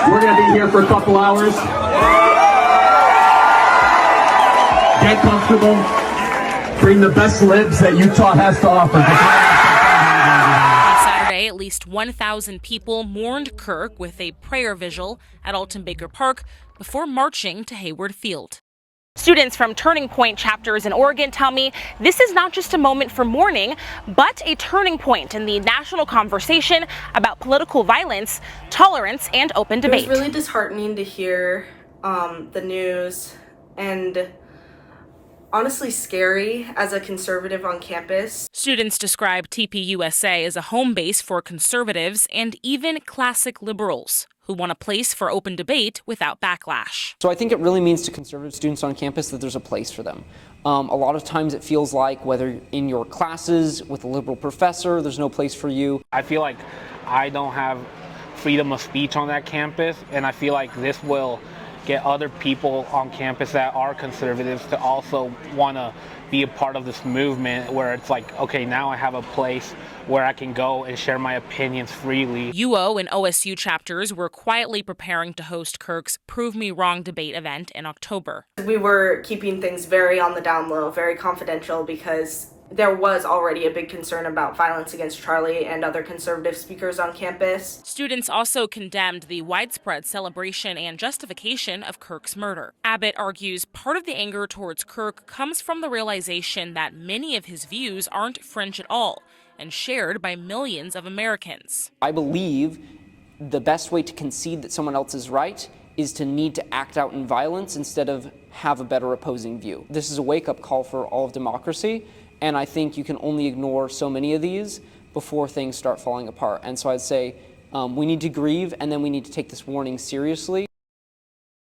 We're going to be here for a couple hours. Get comfortable. Bring the best libs that Utah has to offer. On Saturday, at least 1,000 people mourned Kirk with a prayer vigil at Alton Baker Park before marching to Hayward Field. Students from Turning Point chapters in Oregon tell me this is not just a moment for mourning, but a turning point in the national conversation about political violence, tolerance, and open debate. It was really disheartening to hear the news, and honestly scary as a conservative on campus. Students describe TPUSA as a home base for conservatives and even classic liberals who want a place for open debate without backlash. So I think it really means to conservative students on campus that there's a place for them. A lot of times it feels like whether in your classes with a liberal professor, there's no place for you. I feel like I don't have freedom of speech on that campus, and I feel like this will get other people on campus that are conservatives to also want to be a part of this movement where it's like, okay, now I have a place where I can go and share my opinions freely. UO and OSU chapters were quietly preparing to host Kirk's Prove Me Wrong debate event in October. We were keeping things very on the down low, very confidential, because there was already a big concern about violence against Charlie and other conservative speakers on campus. Students also condemned the widespread celebration and justification of Kirk's murder. Abbott argues part of the anger towards Kirk comes from the realization that many of his views aren't fringe at all and shared by millions of Americans. I believe the best way to concede that someone else is right is to need to act out in violence instead of have a better opposing view. This is a wake-up call for all of democracy, and I think you can only ignore so many of these before things start falling apart. And so I'd say we need to grieve, and then we need to take this warning seriously.